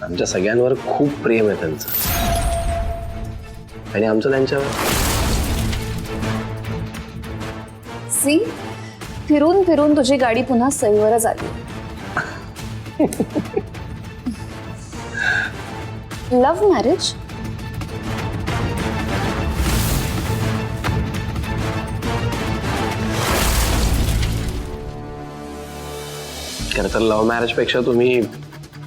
आमच्या सगळ्यांवर खूप प्रेम आहे त्यांचं आणि आमचं त्यांच्यावर. सी, फिरून फिरून तुझी गाडी पुन्हा सईवरच आली. Love marriage? खरं तर लव्ह मॅरेज पेक्षा तुम्ही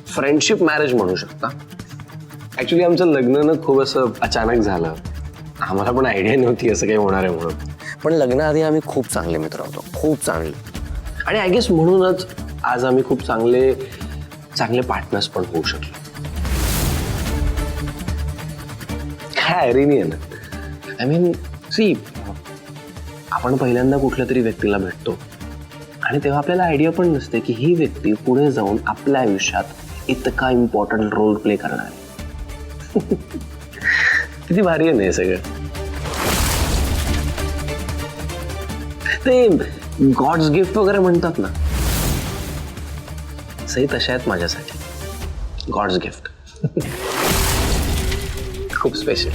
फ्रेंडशिप मॅरेज म्हणू शकता. ऍक्च्युली आमचं लग्न ना खूप असं अचानक झालं. आम्हाला पण आयडिया नव्हती असं काही होणार आहे म्हणून. पण लग्नाआधी आम्ही खूप चांगले मित्र होतो, खूप चांगले. आणि आय गेस म्हणूनच आज आम्ही खूप चांगले चांगले पार्टनर्स पण होऊ शकलो. काय ऐरिनी आहे ना. आय मीन सी, आपण पहिल्यांदा कुठल्या तरी व्यक्तीला भेटतो आणि तेव्हा आपल्याला आयडिया पण नसते की ही व्यक्ती पुढे जाऊन आपल्या आयुष्यात इतका इम्पॉर्टंट रोल प्ले करणार आहे. किती भारी आहे ना हे सगळं. ते गॉड्स गिफ्ट वगैरे म्हणतात ना, सही तशा आहेत माझ्यासाठी. God's gift. खूप स्पेशल.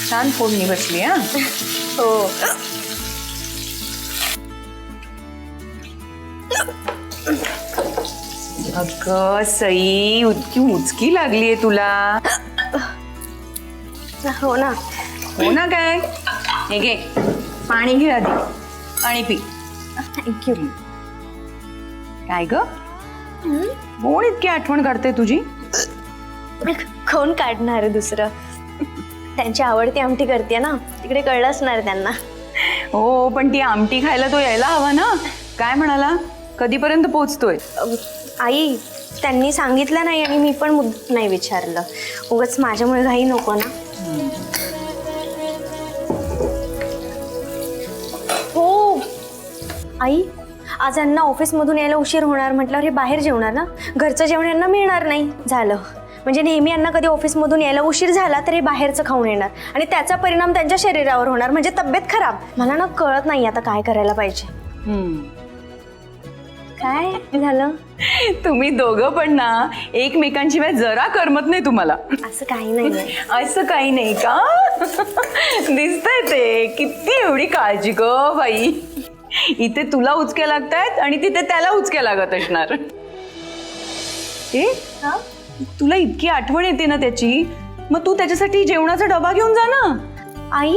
छान फोडणी बसली. हा हो. अगं सई, इतकी उचकी लागलीये तुला. हो ना. हो ना. काय हे घे, पाणी घे आधी आणि पी. थँक्यू. काय ग, कोण इतकी आठवण काढते तुझी? कोण काढणार दुसरं? त्यांची आवडती आमटी करते ना, तिकडे कळलं असणार त्यांना. हो, पण ती आमटी खायला तो यायला हवा ना. काय म्हणाला, कधीपर्यंत पोहोचतोय? आई, त्यांनी सांगितलं नाही आणि मी पण नाही विचारलं. उगाच माझ्यामुळे घाई नको ना. हो आई, आज यांना ऑफिसमधून यायला उशीर होणार म्हटल्यावर हे बाहेर जेवणार ना. घरचं जेवण यांना मिळणार नाही. झालं म्हणजे नेहमी यांना कधी ऑफिसमधून यायला उशीर झाला तर हे बाहेरचं खाऊन येणार आणि त्याचा परिणाम त्यांच्या शरीरावर होणार, म्हणजे तब्येत खराब. मला ना कळत नाही आता काय करायला पाहिजे. काय झालं? तुम्ही दोघं पण ना एकमेकांशिवाय जरा करमत नाही तुम्हाला. असं काही नाही. असं काही नाही का? दिसतंय ते. किती एवढी काळजी ग बाई. इथे तुला उचक्या लागतायत आणि तिथे त्याला उचक्या लागत असणार. तुला इतकी आठवण येते ना त्याची, मग तू त्याच्यासाठी जेवणाचा डबा घेऊन जा ना. आई,